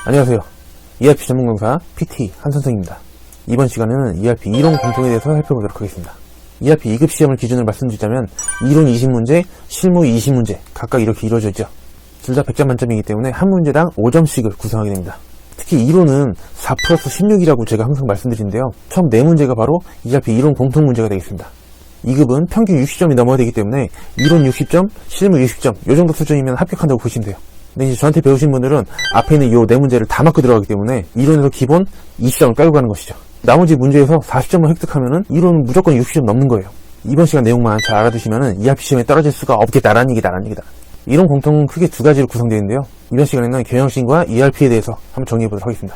안녕하세요. ERP 전문강사 PT 한선생입니다. 이번 시간에는 ERP 이론 공통에 대해서 살펴보도록 하겠습니다. ERP 2급 시험을 기준으로 말씀드리자면 이론 20문제, 실무 20문제 각각 이렇게 이루어져 있죠. 둘 다 100점 만점이기 때문에 한 문제당 5점씩을 구성하게 됩니다. 특히 이론은 4 플러스 16이라고 제가 항상 말씀드리는데요. 처음 4문제가 바로 ERP 이론 공통 문제가 되겠습니다. 2급은 평균 60점이 넘어야 되기 때문에 이론 60점, 실무 60점 이 정도 수준이면 합격한다고 보시면 돼요. 근데 이제 저한테 배우신 분들은 앞에 있는 요 4문제를 다 맞고 들어가기 때문에 이론에서 기본 20점을 깔고 가는 것이죠. 나머지 문제에서 40점을 획득하면은 이론은 무조건 60점 넘는 거예요. 이번 시간 내용만 잘 알아두시면은 ERP 시험에 떨어질 수가 없겠다라는 얘기다. 이론 공통은 크게 두 가지로 구성되어 있는데요. 이번 시간에는 경영신과 ERP에 대해서 한번 정리해보도록 하겠습니다.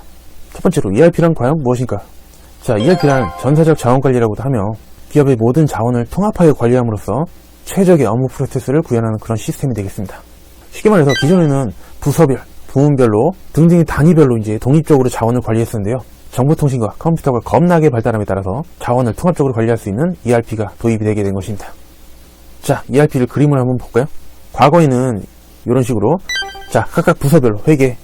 첫 번째로 ERP란 과연 무엇일까요? 자, ERP란 전사적 자원관리라고도 하며 기업의 모든 자원을 통합하여 관리함으로써 최적의 업무 프로세스를 구현하는 그런 시스템이 되겠습니다. 쉽게 말해서 기존에는 부서별, 부문별로 등등의 단위별로 이제 독립적으로 자원을 관리했었는데요. 정보통신과 컴퓨터가 겁나게 발달함에 따라서 자원을 통합적으로 관리할 수 있는 ERP가 도입이 되게 된 것입니다. 자, ERP를 그림을 한번 볼까요? 과거에는 이런 식으로 자, 각각 부서별로 회계,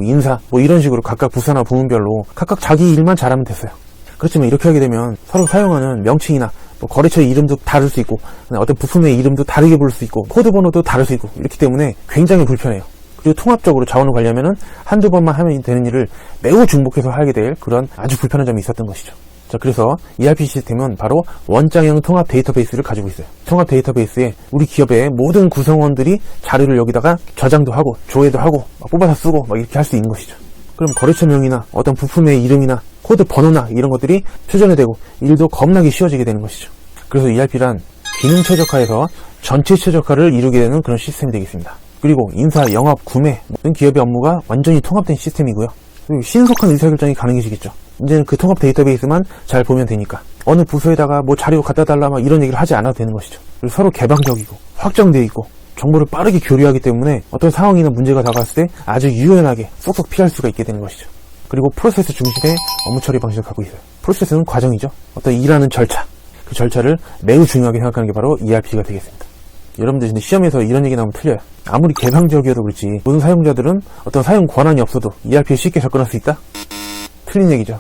인사, 이런 식으로 각각 부서나 부문별로 각각 자기 일만 잘하면 됐어요. 그렇지만 이렇게 하게 되면 서로 사용하는 명칭이나 거래처의 이름도 다를 수 있고 어떤 부품의 이름도 다르게 부를 수 있고 코드 번호도 다를 수 있고 이렇기 때문에 굉장히 불편해요. 그리고 통합적으로 자원을 관리하면은 한두 번만 하면 되는 일을 매우 중복해서 하게 될 그런 아주 불편한 점이 있었던 것이죠. 자, 그래서 ERP 시스템은 바로 원장형 통합 데이터베이스를 가지고 있어요. 통합 데이터베이스에 우리 기업의 모든 구성원들이 자료를 여기다가 저장도 하고 조회도 하고 뽑아서 쓰고 이렇게 할 수 있는 것이죠. 그럼 거래처명이나 어떤 부품의 이름이나 코드 번호나 이런 것들이 표준화 되고 일도 겁나게 쉬워지게 되는 것이죠. 그래서 ERP란 기능 최적화에서 전체 최적화를 이루게 되는 그런 시스템이 되겠습니다. 그리고 인사, 영업, 구매 모든 기업의 업무가 완전히 통합된 시스템이고요. 그리고 신속한 의사결정이 가능해지겠죠. 이제는 그 통합 데이터베이스만 잘 보면 되니까 어느 부서에다가 자료 갖다 달라 이런 얘기를 하지 않아도 되는 것이죠. 그리고 서로 개방적이고 확정되어 있고 정보를 빠르게 교류하기 때문에 어떤 상황이나 문제가 다가왔을 때 아주 유연하게 쏙쏙 피할 수가 있게 되는 것이죠. 그리고 프로세스 중심의 업무 처리 방식을 갖고 있어요. 프로세스는 과정이죠. 어떤 일하는 절차, 그 절차를 매우 중요하게 생각하는 게 바로 ERP가 되겠습니다. 여러분들 시험에서 이런 얘기 나오면 틀려요. 아무리 개방적이어도 그렇지 모든 사용자들은 어떤 사용 권한이 없어도 ERP에 쉽게 접근할 수 있다? 틀린 얘기죠.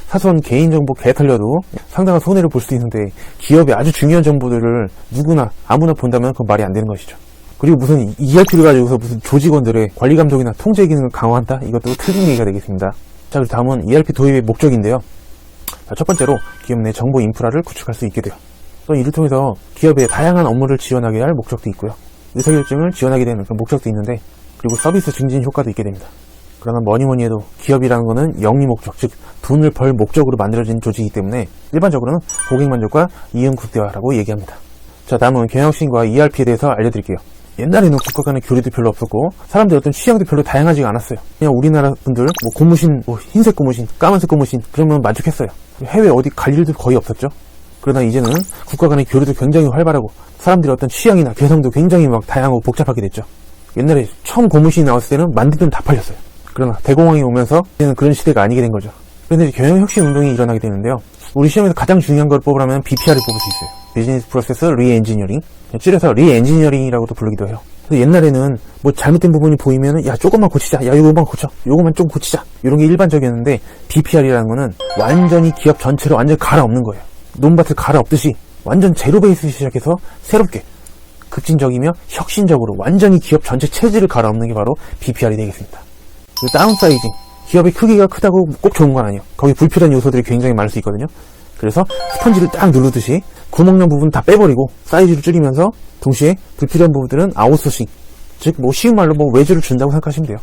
사소한 개인정보 털려도 상당한 손해를 볼 수 있는데 기업의 아주 중요한 정보들을 아무나 본다면 그건 말이 안 되는 것이죠. 그리고 무슨 ERP를 가지고서 무슨 조직원들의 관리 감독이나 통제 기능을 강화한다? 이것도 틀린 얘기가 되겠습니다. 자, 그리고 다음은 ERP 도입의 목적인데요. 자, 첫 번째로 기업 내 정보 인프라를 구축할 수 있게 돼요. 또 이를 통해서 기업의 다양한 업무를 지원하게 할 목적도 있고요. 의사결정을 지원하게 되는 그런 목적도 있는데, 그리고 서비스 증진 효과도 있게 됩니다. 그러나 뭐니 해도 기업이라는 거는 영리 목적, 즉 돈을 벌 목적으로 만들어진 조직이기 때문에 일반적으로는 고객 만족과 이윤 극대화라고 얘기합니다. 자, 다음은 경영신과 ERP에 대해서 알려드릴게요. 옛날에는 국가 간의 교류도 별로 없었고 사람들의 어떤 취향도 별로 다양하지가 않았어요. 그냥 우리나라 분들 고무신, 흰색 고무신, 까만색 고무신 그러면 만족했어요. 해외 어디 갈 일도 거의 없었죠. 그러나 이제는 국가 간의 교류도 굉장히 활발하고 사람들의 어떤 취향이나 개성도 굉장히 다양하고 복잡하게 됐죠. 옛날에 처음 고무신이 나왔을 때는 만들면 다 팔렸어요. 그러나 대공황이 오면서 이제는 그런 시대가 아니게 된 거죠. 그런데 경영혁신 운동이 일어나게 되는데요. 우리 시험에서 가장 중요한 걸 뽑으라면 BPR을 뽑을 수 있어요. 비즈니스 프로세스 리엔지니어링, 줄여서 리엔지니어링이라고도 부르기도 해요. 옛날에는 잘못된 부분이 보이면 조금만 고치자, 요거만 고쳐, 요거만 좀 고치자 이런 게 일반적이었는데 BPR이라는 거는 완전히 기업 전체로 완전히 갈아엎는 거예요. 논밭을 갈아엎듯이 완전 제로 베이스 시작해서 새롭게 급진적이며 혁신적으로 완전히 기업 전체 체질을 갈아엎는 게 바로 BPR이 되겠습니다. 다운사이징, 기업의 크기가 크다고 꼭 좋은 건 아니에요. 거기 불필요한 요소들이 굉장히 많을 수 있거든요. 그래서 스펀지를 딱 누르듯이 구멍난 부분 다 빼버리고 사이즈를 줄이면서 동시에 불필요한 부분들은 아웃소싱, 즉 쉬운 말로 외주를 준다고 생각하시면 돼요.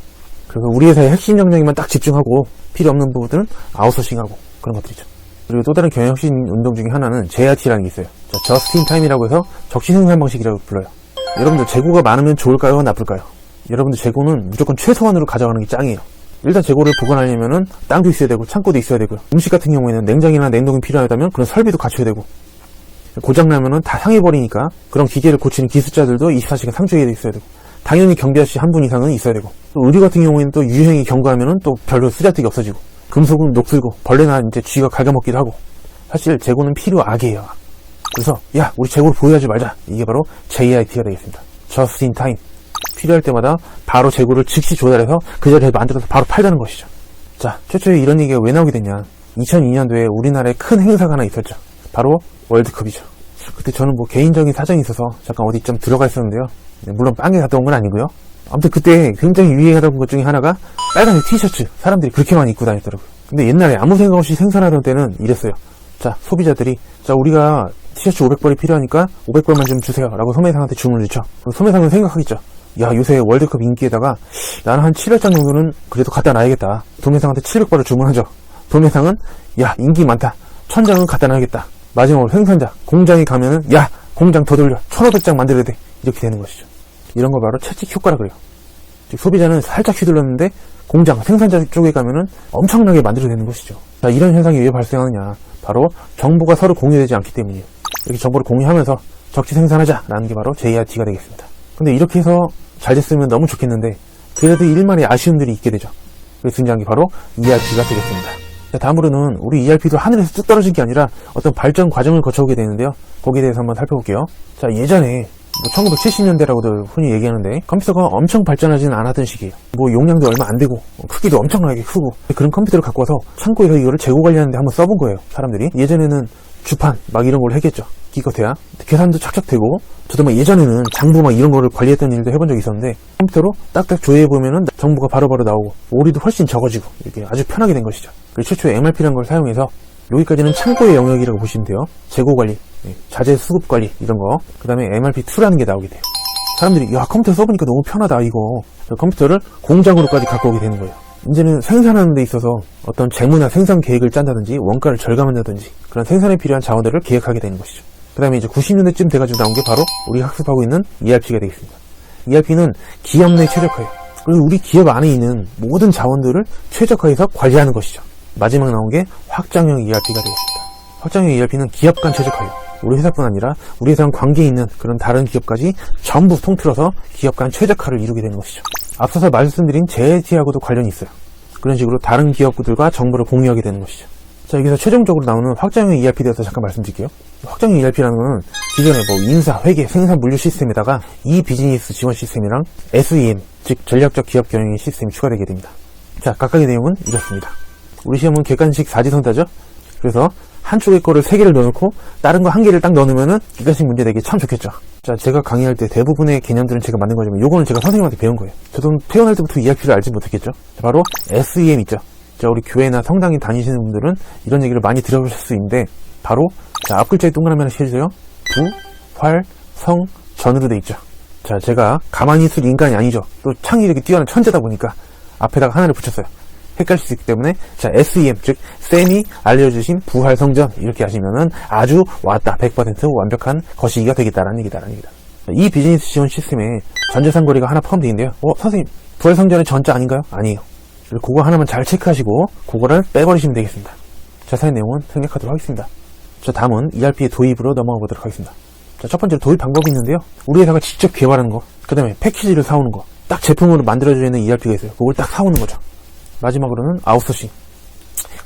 그래서 우리 회사의 핵심 역량에만 딱 집중하고 필요 없는 부분들은 아웃소싱하고 그런 것들이죠. 그리고 또 다른 경영혁신 운동 중에 하나는 JRT라는 게 있어요. Just in Time이라고 해서 적시 생산 방식이라고 불러요. 여러분들 재고가 많으면 좋을까요? 나쁠까요? 여러분들 재고는 무조건 최소한으로 가져가는 게 짱이에요. 일단 재고를 보관하려면은 땅도 있어야 되고 창고도 있어야 되고요. 음식 같은 경우에는 냉장이나 냉동이 필요하다면 그런 설비도 갖춰야 되고, 고장나면은 다 상해버리니까 그런 기계를 고치는 기술자들도 24시간 상주에 있어야 되고, 당연히 경비 아저씨 한 분 이상은 있어야 되고, 또 의류 같은 경우에는 또 유형이 경과하면은 또 별로 쓰잘데기 없어지고, 금속은 녹슬고 벌레나 쥐가 갉아먹기도 하고. 사실 재고는 필요악이에요. 그래서 우리 재고를 보유하지 말자, 이게 바로 JIT가 되겠습니다. Just in Time. 필요할 때마다 바로 재고를 즉시 조달해서 그 자리에 만들어서 바로 팔자는 것이죠. 자, 최초에 이런 얘기가 왜 나오게 됐냐. 2002년도에 우리나라에 큰 행사가 하나 있었죠. 바로 월드컵이죠. 그때 저는 뭐 개인적인 사정이 있어서 잠깐 어디 좀 들어가 있었는데요. 물론 빵에 갔다 온 건 아니고요. 아무튼 그때 굉장히 유행하던 것 중에 하나가 빨간색 티셔츠, 사람들이 그렇게 많이 입고 다녔더라고요. 근데 옛날에 아무 생각 없이 생산하던 때는 이랬어요. 자, 소비자들이 자, 우리가 티셔츠 500벌이 필요하니까 500벌만 좀 주세요 라고 소매상한테 주문을 넣죠. 그럼 소매상은 생각하겠죠. 야, 요새 월드컵 인기에다가 나는 한 700장 정도는 그래도 갖다 놔야겠다. 도매상한테 700벌을 주문하죠. 도매상은 야, 인기 많다. 1000장은 갖다 놔야겠다. 마지막으로 생산자, 공장에 가면은 야, 공장 더 돌려. 1500장 만들어야 돼. 이렇게 되는 것이죠. 이런 걸 바로 채찍 효과라 그래요. 즉 소비자는 살짝 휘둘렀는데 공장, 생산자 쪽에 가면은 엄청나게 만들어내는 것이죠. 자, 이런 현상이 왜 발생하느냐. 바로 정보가 서로 공유되지 않기 때문이에요. 이렇게 정보를 공유하면서 적지 생산하자라는 게 바로 JIT가 되겠습니다. 근데 이렇게 해서 잘 됐으면 너무 좋겠는데 그래도 일만의 아쉬움들이 있게 되죠. 그래서 등장한 게 바로 ERP가 되겠습니다. 자, 다음으로는 우리 ERP도 하늘에서 뚝 떨어진 게 아니라 어떤 발전 과정을 거쳐오게 되는데요. 거기에 대해서 한번 살펴볼게요. 자, 예전에 1970년대라고도 흔히 얘기하는데 컴퓨터가 엄청 발전하지는 않았던 시기예요. 뭐 용량도 얼마 안 되고 크기도 엄청나게 크고 그런 컴퓨터를 갖고 와서 창고에서 이거를 재고 관리하는데 한번 써본 거예요. 사람들이 예전에는 주판 막 이런 걸 하겠죠. 기껏해야 계산도 착착 되고 저도 막 예전에는 장부 막 이런 거를 관리했던 일도 해본 적이 있었는데 컴퓨터로 딱딱 조회해보면은 정보가 바로바로 나오고 오류도 훨씬 적어지고 이렇게 아주 편하게 된 것이죠. 그래서 최초에 MRP라는 걸 사용해서 여기까지는 창고의 영역이라고 보시면 돼요. 재고 관리, 자재 수급 관리 이런 거. 그 다음에 MRP2라는 게 나오게 돼요. 사람들이 야, 컴퓨터 써보니까 너무 편하다 이거. 컴퓨터를 공장으로까지 갖고 오게 되는 거예요. 이제는 생산하는 데 있어서 어떤 재무나 생산 계획을 짠다든지 원가를 절감한다든지 그런 생산에 필요한 자원들을 계획하게 되는 것이죠. 그 다음에 이제 90년대쯤 돼가지고 나온 게 바로 우리가 학습하고 있는 ERP가 되겠습니다. ERP는 기업 내 최적화예요. 그리고 우리 기업 안에 있는 모든 자원들을 최적화해서 관리하는 것이죠. 마지막 나온 게 확장형 ERP가 되겠습니다. 확장형 ERP는 기업 간 최적화예요. 우리 회사뿐 아니라 우리 회사랑 관계 있는 그런 다른 기업까지 전부 통틀어서 기업 간 최적화를 이루게 되는 것이죠. 앞서서 말씀드린 JIT하고도 관련이 있어요. 그런 식으로 다른 기업들과 정보를 공유하게 되는 것이죠. 자, 여기서 최종적으로 나오는 확장형 ERP에 대해서 잠깐 말씀드릴게요. 확장형 ERP라는 것은 기존의 뭐 인사, 회계, 생산 물류 시스템에다가 이 비즈니스 지원 시스템이랑 SEM, 즉 전략적 기업 경영 시스템이 추가되게 됩니다. 자, 각각의 내용은 이렇습니다. 우리 시험은 객관식 사지선다죠. 그래서 한쪽에 거를 3개를 넣어놓고 다른 거 1개를 딱 넣어놓으면은 객관식 문제 내기 참 좋겠죠. 자, 제가 강의할 때 대부분의 개념들은 제가 만든 거지만 요거는 제가 선생님한테 배운 거예요. 저도 태어날 때부터 ERP를 알지 못했겠죠. 자, 바로 SEM 있죠. 자, 우리 교회나 성당에 다니시는 분들은 이런 얘기를 많이 들어보실 수 있는데 바로 자, 앞글자에 동그라미 하나씩 해주세요. 부, 활, 성, 전으로 돼 있죠. 자, 제가 가만히 있을 인간이 아니죠. 또 창의력이 뛰어난 천재다 보니까 앞에다가 하나를 붙였어요. 헷갈릴 수 있기 때문에 자, SEM 즉 쌤이 알려주신 부활성전 이렇게 하시면은 아주 왔다 100% 완벽한 거시기가 되겠다라는 얘기다. 이 비즈니스 지원 시스템에 전재산 거래가 하나 포함되어 있는데요. 선생님 부활성전의 전자 아닌가요? 아니에요. 그거 하나만 잘 체크하시고 그거를 빼버리시면 되겠습니다. 자세한 내용은 생략하도록 하겠습니다. 자, 다음은 ERP의 도입으로 넘어가 보도록 하겠습니다. 자, 첫 번째로 도입 방법이 있는데요. 우리 회사가 직접 개발하는 거, 그 다음에 패키지를 사오는 거, 딱 제품으로 만들어져 있는 ERP가 있어요. 그걸 딱 사오는 거죠. 마지막으로는 아웃소싱.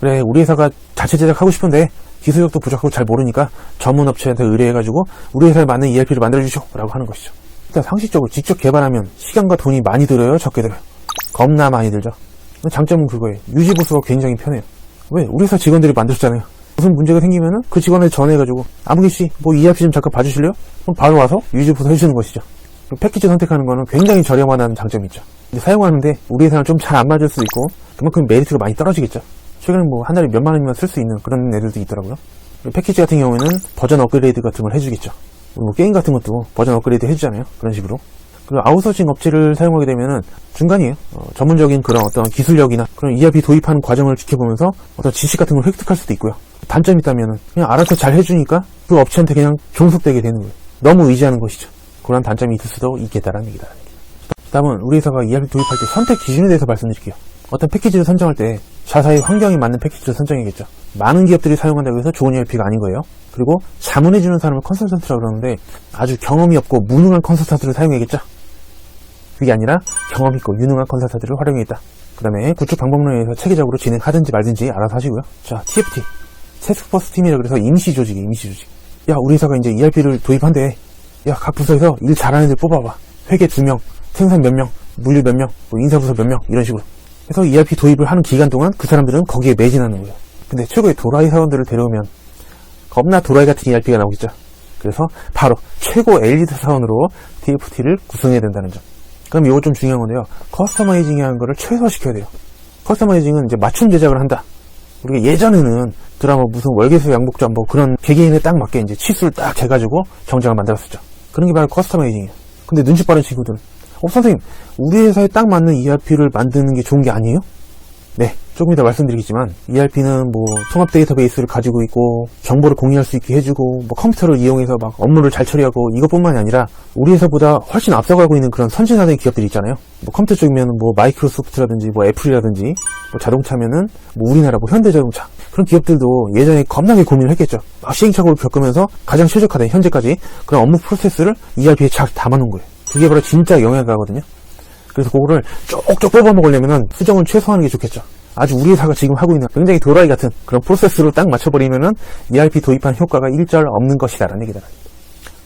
그래, 우리 회사가 자체 제작하고 싶은데 기술력도 부족하고 잘 모르니까 전문 업체한테 의뢰해가지고 우리 회사에 맞는 ERP를 만들어주시오 라고 하는 것이죠. 일단 상식적으로 직접 개발하면 시간과 돈이 많이 들어요? 적게 들어요? 겁나 많이 들죠. 장점은 그거예요. 유지보수가 굉장히 편해요. 왜? 우리 회사 직원들이 만들었잖아요. 무슨 문제가 생기면은 그 직원을 전해가지고 아무개씨 뭐 ERP 좀 잠깐 봐주실래요? 그럼 바로 와서 유지보수 해주는 것이죠. 패키지 선택하는 거는 굉장히 저렴하다는 장점이 있죠. 근데 사용하는데 우리 회사랑 좀 잘 안 맞을 수도 있고 그만큼 메리트가 많이 떨어지겠죠. 최근에 뭐 한 달에 몇만 원이면 쓸 수 있는 그런 애들도 있더라고요. 패키지 같은 경우에는 버전 업그레이드 같은 걸 해주겠죠. 뭐 게임 같은 것도 버전 업그레이드 해주잖아요. 그런 식으로. 그리고 아웃소싱 업체를 사용하게 되면은 중간이에요. 전문적인 그런 어떤 기술력이나 그런 ERP 도입하는 과정을 지켜보면서 어떤 지식 같은 걸 획득할 수도 있고요. 단점이 있다면은 그냥 알아서 잘 해주니까 그 업체한테 그냥 종속되게 되는 거예요. 너무 의지하는 것이죠. 그런 단점이 있을 수도 있겠다라는 얘기다. 다음은 우리 회사가 ERP 도입할 때 선택 기준에 대해서 말씀드릴게요. 어떤 패키지를 선정할 때 자사의 환경에 맞는 패키지를 선정해야겠죠. 많은 기업들이 사용한다고 해서 좋은 ERP가 아닌 거예요. 그리고 자문해주는 사람을 컨설턴트라고 그러는데 아주 경험이 없고 무능한 컨설턴트를 사용해야겠죠. 그게 아니라 경험 있고 유능한 컨설턴트를 활용해야겠다. 그 다음에 구축 방법론에 의해서 체계적으로 진행하든지 말든지 알아서 하시고요. 자, TFT 태스크포스 팀이라 그래서 임시 조직. 야, 우리 회사가 이제 ERP를 도입한대. 야, 각 부서에서 일 잘하는 애들 뽑아봐. 회계 2명, 생산 몇 명, 물류 몇 명, 뭐 인사부서 몇 명 이런 식으로 해서 ERP 도입을 하는 기간 동안 그 사람들은 거기에 매진하는 거예요. 근데 최고의 도라이 사원들을 데려오면 겁나 도라이 같은 ERP가 나오겠죠. 그래서 바로 최고 엘리트 사원으로 TFT를 구성해야 된다는 점. 그럼 이거 좀 중요한 건데요. 커스터마이징이라는 거를 최소화시켜야 돼요. 커스터마이징은 이제 맞춤 제작을 한다. 우리가 예전에는 드라마 무슨 월계수 양복점 뭐 그런 개개인에 딱 맞게 이제 치수를 딱 재가지고 정장을 만들었었죠. 그런 게 바로 커스터마이징이에요. 근데 눈치 빠른 친구들은 선생님 우리 회사에 딱 맞는 ERP를 만드는 게 좋은 게 아니에요? 네, 조금 이따 말씀드리겠지만 ERP는 뭐 통합 데이터베이스를 가지고 있고 정보를 공유할 수 있게 해주고 뭐 컴퓨터를 이용해서 막 업무를 잘 처리하고 이것뿐만이 아니라 우리 회사보다 훨씬 앞서가고 있는 그런 선진화된 기업들이 있잖아요. 뭐 컴퓨터 쪽이면 뭐 마이크로소프트라든지 뭐 애플이라든지 뭐 자동차면은 뭐 우리나라 뭐 현대자동차 그런 기업들도 예전에 겁나게 고민을 했겠죠. 막 시행착오를 겪으면서 가장 최적화된 현재까지 그런 업무 프로세스를 ERP에 잘 담아놓은 거예요. 그게 바로 진짜 영양가거든요. 그래서 그거를 쪽쪽 뽑아먹으려면 수정을 최소화하는 게 좋겠죠. 아주 우리 회사가 지금 하고 있는 굉장히 도라이 같은 그런 프로세스로 딱 맞춰버리면은 ERP 도입한 효과가 일절 없는 것이다라는 얘기다.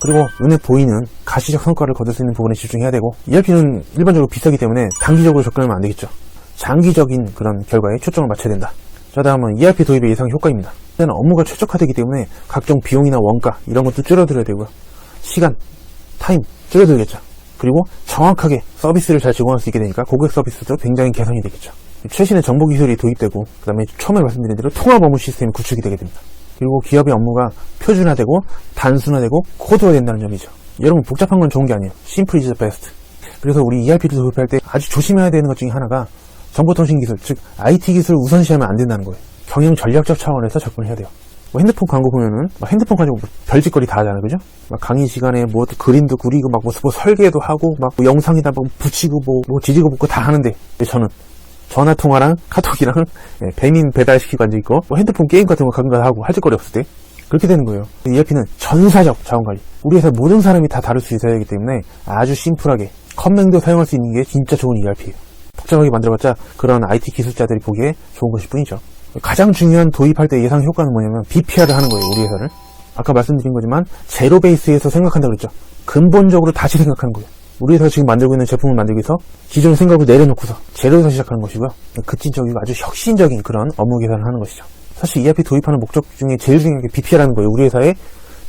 그리고 눈에 보이는 가시적 성과를 거둘 수 있는 부분에 집중해야 되고 ERP는 일반적으로 비싸기 때문에 단기적으로 접근하면 안 되겠죠. 장기적인 그런 결과에 초점을 맞춰야 된다. 자, 다음은 ERP 도입의 예상 효과입니다. 일단 업무가 최적화되기 때문에 각종 비용이나 원가 이런 것도 줄어들어야 되고요. 시간, 타임 줄어들겠죠. 그리고 정확하게 서비스를 잘 제공할 수 있게 되니까 고객 서비스도 굉장히 개선이 되겠죠. 최신의 정보기술이 도입되고 그 다음에 처음에 말씀드린 대로 통합 업무 시스템이 구축이 되게 됩니다. 그리고 기업의 업무가 표준화되고 단순화되고 코드화된다는 점이죠. 여러분 복잡한 건 좋은 게 아니에요. 심플 이즈 베스트. 그래서 우리 ERP를 도입할 때 아주 조심해야 되는 것 중에 하나가 정보통신기술, 즉 IT 기술을 우선시하면 안 된다는 거예요. 경영 전략적 차원에서 접근을 해야 돼요. 뭐 핸드폰 광고 보면은 핸드폰 가지고 별짓거리 다 하잖아요, 그죠? 막 강의 시간에 뭐 그림도 그리고 막 뭐 설계도 하고 막 뭐 영상에다 뭐 붙이고 뭐 지지고 볶고 다 하는데 저는 전화 통화랑 카톡이랑 배민 배달시키고 앉아 있고 뭐 핸드폰 게임 같은 거 가끔가다 하고 할 짓거리 없을 때 그렇게 되는 거예요. ERP는 전사적 자원관리. 우리 회사 모든 사람이 다 다룰 수 있어야 하기 때문에 아주 심플하게 컴맹도 사용할 수 있는 게 진짜 좋은 ERP예요. 복잡하게 만들어봤자 그런 IT 기술자들이 보기에 좋은 것일 뿐이죠. 가장 중요한 도입할 때 예상 효과는 뭐냐면 BPR을 하는 거예요. 우리 회사를. 아까 말씀드린 거지만 제로 베이스에서 생각한다고 그랬죠. 근본적으로 다시 생각하는 거예요. 우리 회사가 지금 만들고 있는 제품을 만들기 위해서 기존의 생각을 내려놓고서 제로에서 시작하는 것이고요. 급진적이고 아주 혁신적인 그런 업무 계산을 하는 것이죠. 사실 ERP 도입하는 목적 중에 제일 중요한 게 BPR하는 거예요. 우리 회사의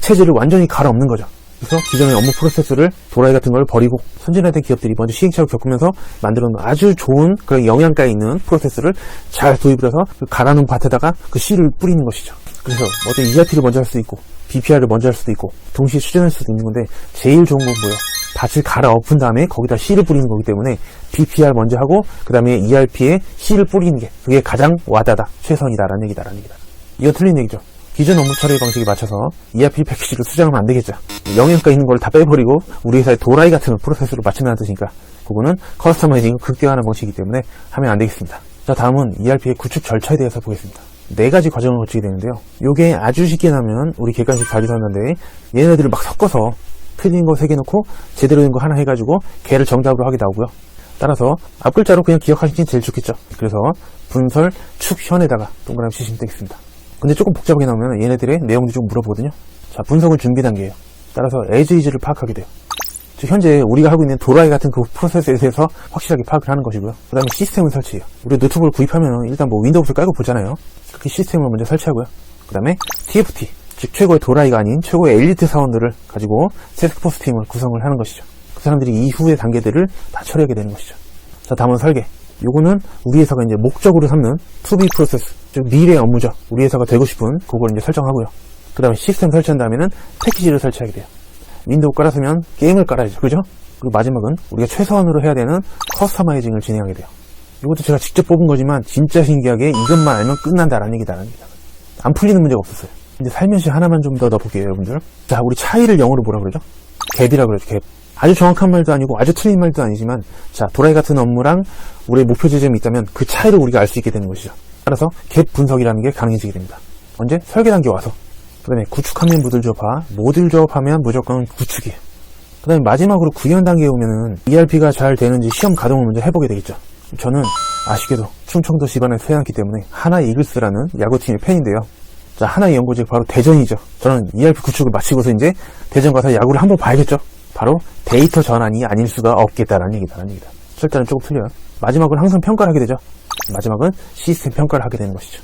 체제를 완전히 갈아엎는 거죠. 그래서 기존의 업무 프로세스를 도라이 같은 걸 버리고 선진화된 기업들이 먼저 시행착오를 겪으면서 만들어 놓은 아주 좋은 그런 영양가 있는 프로세스를 잘 도입을 해서 그 갈아놓은 밭에다가 그 씨를 뿌리는 것이죠. 그래서 어떤 ERP를 먼저 할 수도 있고 BPR을 먼저 할 수도 있고 동시에 추진할 수도 있는 건데 제일 좋은 건 뭐예요? 밭을 갈아엎은 다음에 거기다 씨를 뿌리는 거기 때문에 BPR 먼저 하고 그 다음에 ERP에 씨를 뿌리는 게 그게 가장 와다다 최선이다라는 얘기다라는 얘기다. 이건 틀린 얘기죠. 기존 업무 처리 방식에 맞춰서 ERP 패키지를 수정하면 안 되겠죠. 영양가 있는 걸 다 빼버리고 우리 회사의 도라이 같은 프로세스로 맞춘다는 뜻이니까 그거는 커스터마이징을 극대화하는 방식이기 때문에 하면 안 되겠습니다. 자, 다음은 ERP의 구축 절차에 대해서 보겠습니다. 4가지 과정을 거치게 되는데요. 요게 아주 쉽게 나면 우리 객관식 자기선인데 얘네들을 막 섞어서 틀린 거 3개 놓고 제대로 된 거 하나 해가지고 걔를 정답으로 하게 나오고요. 따라서 앞글자로 그냥 기억하시는 게 제일 좋겠죠. 그래서 분설, 축, 현에다가 동그라미 치시면 되겠습니다. 근데 조금 복잡하게 나오면 얘네들의 내용도 좀 물어보거든요. 자, 분석은 준비 단계예요. 따라서 as is를 파악하게 돼요. 즉 현재 우리가 하고 있는 도라이 같은 그 프로세스에 대해서 확실하게 파악을 하는 것이고요. 그 다음에 시스템을 설치해요. 우리 노트북을 구입하면 일단 뭐 윈도우를 깔고 보잖아요. 그렇게 시스템을 먼저 설치하고요. 그 다음에 TFT, 즉 최고의 도라이가 아닌 최고의 엘리트 사원들을 가지고 테스크포스 팀을 구성을 하는 것이죠. 그 사람들이 이후의 단계들을 다 처리하게 되는 것이죠. 자, 다음은 설계. 요거는 우리 회사가 이제 목적으로 삼는 투비 프로세스, 즉 미래의 업무죠. 우리 회사가 되고 싶은 그걸 이제 설정하고요. 그 다음에 시스템 설치한 다음에는 패키지를 설치하게 돼요. 윈도우 깔았으면 게임을 깔아야죠. 그죠? 그리고 마지막은 우리가 최소한으로 해야 되는 커스터마이징을 진행하게 돼요. 이것도 제가 직접 뽑은 거지만 진짜 신기하게 이것만 알면 끝난다라는 얘기다라는 얘기다. 안 풀리는 문제가 없었어요. 이제 살면서 하나만 좀 더 넣어볼게요, 여러분들. 자, 우리 차이를 영어로 뭐라 그러죠? 갭이라 그러죠, 갭. 아주 정확한 말도 아니고 아주 틀린 말도 아니지만, 자, 도라이 같은 업무랑 우리의 목표 지점이 있다면 그 차이를 우리가 알 수 있게 되는 것이죠. 따라서 갭 분석이라는 게 가능해지게 됩니다. 언제? 설계 단계 와서. 그 다음에 구축하면 모듈 조합화, 모듈 조합하면 무조건 구축이에요. 그 다음에 마지막으로 구현 단계에 오면은 ERP가 잘 되는지 시험 가동을 먼저 해보게 되겠죠. 저는 아쉽게도 충청도 집안에서 태어났기 때문에 하나 이글스라는 야구팀의 팬인데요. 자, 하나의 연고지 바로 대전이죠. 저는 ERP 구축을 마치고서 이제 대전 가서 야구를 한번 봐야겠죠. 바로 데이터 전환이 아닐 수가 없겠다라는 얘기다. 철자는 조금 틀려요. 마지막은 항상 평가를 하게 되죠. 마지막은 시스템 평가를 하게 되는 것이죠.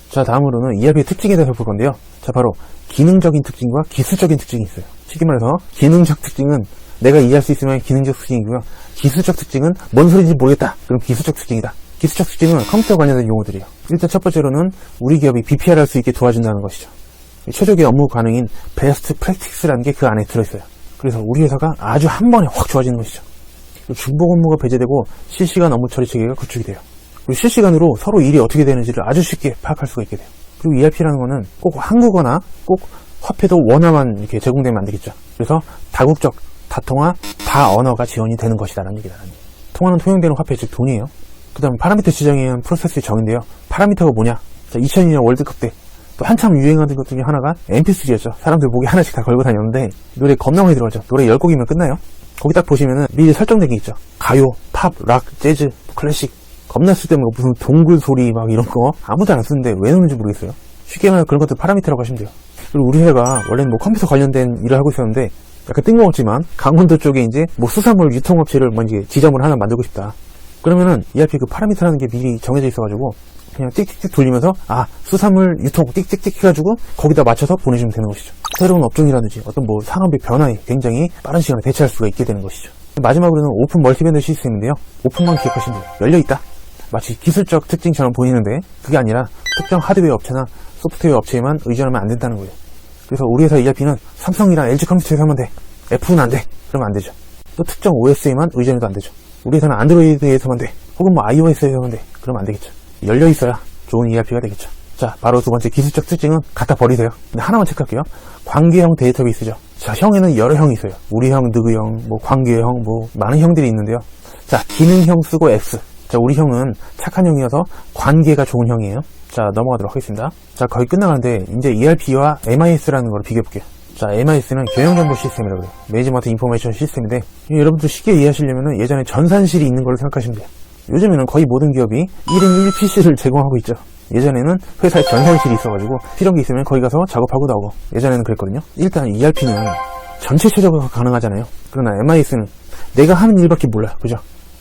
자, 다음으로는 ERP의 특징에 대해서 볼 건데요. 자, 바로 기능적인 특징과 기술적인 특징이 있어요. 쉽게 말해서 기능적 특징은 내가 이해할 수 있으면 기능적 특징이고요. 기술적 특징은 뭔 소리인지 모르겠다. 그럼 기술적 특징이다. 기술적 특징은 컴퓨터 관련된 용어들이에요. 일단 첫 번째로는 우리 기업이 BPR 할 수 있게 도와준다는 것이죠. 최적의 업무 가능인 베스트 프랙티스라는 게 그 안에 들어있어요. 그래서 우리 회사가 아주 한 번에 확 좋아지는 것이죠. 중복 업무가 배제되고 실시간 업무 처리 체계가 구축이 돼요. 그리고 실시간으로 서로 일이 어떻게 되는지를 아주 쉽게 파악할 수가 있게 돼요. 그리고 ERP라는 거는 꼭 한국어나 꼭 화폐도 원화만 이렇게 제공되면 안 되겠죠. 그래서 다국적, 다통화, 다언어가 지원이 되는 것이다라는 얘기다. 통화는 통용되는 화폐, 즉 돈이에요. 그 다음 파라미터 지정에 의한 프로세스의 정의인데요. 파라미터가 뭐냐? 자, 2002년 월드컵 때 또 한참 유행하던 것 중에 하나가 MP3였죠. 사람들 목에 하나씩 다 걸고 다녔는데 노래 겁나 많이 들어가죠. 노래 10곡이면 끝나요. 거기 딱 보시면은 미리 설정된 게 있죠. 가요, 팝, 락, 재즈, 클래식. 겁나 쓸데없는 거, 무슨 동굴 소리 막 이런 거 아무도 안 쓰는데 왜 넣는지 모르겠어요. 쉽게 말하면 그런 것들 파라미터라고 하시면 돼요. 그리고 우리 회사가 원래는 뭐 컴퓨터 관련된 일을 하고 있었는데 약간 뜬금없지만 강원도 쪽에 이제 뭐 수산물 유통업체를 뭐 이제 지점을 하나 만들고 싶다. 그러면은 ERP 그 파라미터라는 게 미리 정해져 있어가지고 그냥 띡띡띡 돌리면서 수산물 유통 띡띡띡 해가지고 거기다 맞춰서 보내주면 되는 것이죠. 새로운 업종이라든지 어떤 뭐 산업의 변화에 굉장히 빠른 시간에 대처할 수가 있게 되는 것이죠. 마지막으로는 오픈 멀티밴드 시스템인데요. 오픈만 기억하시면 돼요. 열려있다. 마치 기술적 특징처럼 보이는데 그게 아니라 특정 하드웨어 업체나 소프트웨어 업체에만 의존하면 안 된다는 거예요. 그래서 우리 회사 ERP는 삼성이랑 LG 컴퓨터에서 하면 돼. F는 안 돼. 그러면 안 되죠. 또 특정 OS에만 의존해도 안 되죠. 우리 회사는 안드로이드에서만 돼. 혹은 뭐 iOS에서만 돼. 그러면 안 되겠죠. 열려있어야 좋은 ERP가 되겠죠. 자, 바로 두 번째 기술적 특징은 갖다 버리세요. 근데 하나만 체크할게요. 관계형 데이터베이스죠. 자, 형에는 여러 형이 있어요. 우리 형, 누구 형, 뭐 관계형, 뭐 많은 형들이 있는데요. 자, 기능형 쓰고 X. 자, 우리 형은 착한 형이어서 관계가 좋은 형이에요. 자, 넘어가도록 하겠습니다. 자, 거의 끝나가는데 이제 ERP와 MIS라는 걸 비교해볼게요. 자, MIS는 경영정보 시스템이라고 해요. 매니지먼트 인포메이션 시스템인데 여러분들 쉽게 이해하시려면 예전에 전산실이 있는 걸로 생각하시면 돼요. 요즘에는 거의 모든 기업이 1인 1PC를 제공하고 있죠. 예전에는 회사에 전산실이 있어가지고 필요한 게 있으면 거기 가서 작업하고 나오고 예전에는 그랬거든요. 일단 ERP는 전체 최적화가 가능하잖아요. 그러나 MIS는 내가 하는 일밖에 몰라요. 그죠?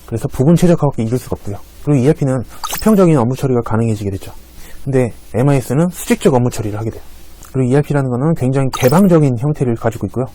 그래서 부분 최적화밖에 이룰 수가 없고요. 그리고 ERP는 수평적인 업무 처리가 가능해지게 됐죠. 근데 MIS는 수직적 업무 처리를 하게 돼요. 그리고 ERP라는 거는 굉장히 개방적인 형태를 가지고 있고요.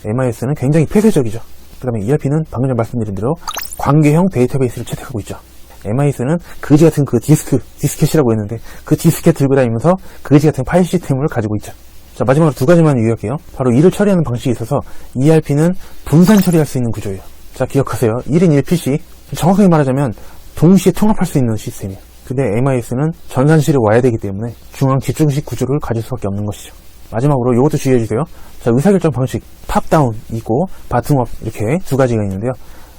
MIS는 굉장히 폐쇄적이죠. 그 다음에 ERP는 방금 전 말씀드린 대로 관계형 데이터베이스를 채택하고 있죠. MIS는 그지 같은 그 디스켓이라고 했는데 그 디스켓 들고 다니면서 그지 같은 파일 시스템을 가지고 있죠. 자, 마지막으로 두 가지만 유의할게요. 바로 일을 처리하는 방식이 있어서 ERP는 분산 처리할 수 있는 구조예요. 자, 기억하세요. 1인 1PC. 정확하게 말하자면 동시에 통합할 수 있는 시스템이에요. 근데 MIS는 전산실에 와야 되기 때문에 중앙 집중식 구조를 가질 수밖에 없는 것이죠. 마지막으로 이것도 주의해주세요. 자, 의사결정 방식 탑다운 있고 바텀업 이렇게 두 가지가 있는데요.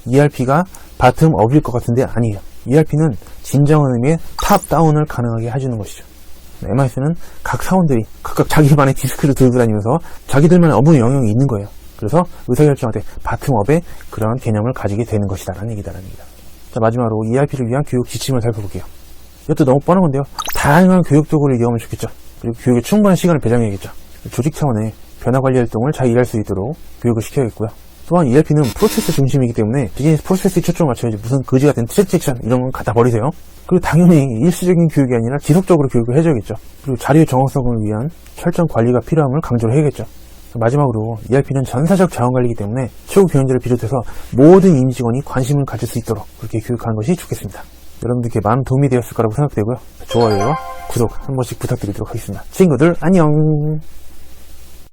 ERP가 바텀업일 것 같은데 아니에요. ERP는 진정한 의미의 탑다운을 가능하게 해주는 것이죠. MIS는 각 사원들이 각각 자기만의 디스크를 들고 다니면서 자기들만의 업무 영역이 있는 거예요. 그래서 의사결정할 때 바텀업의 그런 개념을 가지게 되는 것이다라는 얘기다라는 얘기다. 자, 마지막으로 ERP를 위한 교육 지침을 살펴볼게요. 이것도 너무 뻔한 건데요. 다양한 교육 도구를 이용하면 좋겠죠. 그리고 교육에 충분한 시간을 배정해야겠죠. 조직 차원의 변화 관리 활동을 잘 일할 수 있도록 교육을 시켜야겠고요. 또한 ERP는 프로세스 중심이기 때문에 비즈니스 프로세스에 초점을 맞춰야지 무슨 거지 같은 트랜잭션 이런 건 갖다 버리세요. 그리고 당연히 일시적인 교육이 아니라 지속적으로 교육을 해줘야겠죠. 그리고 자료의 정확성을 위한 철저한 관리가 필요함을 강조를 해야겠죠. 마지막으로 ERP는 전사적 자원 관리이기 때문에 최고 경영자를 비롯해서 모든 임직원이 관심을 가질 수 있도록 그렇게 교육하는 것이 좋겠습니다. 여러분들께 많은 도움이 되었을 거라고 생각되고요. 좋아요와 구독 한 번씩 부탁드리도록 하겠습니다. 친구들 안녕.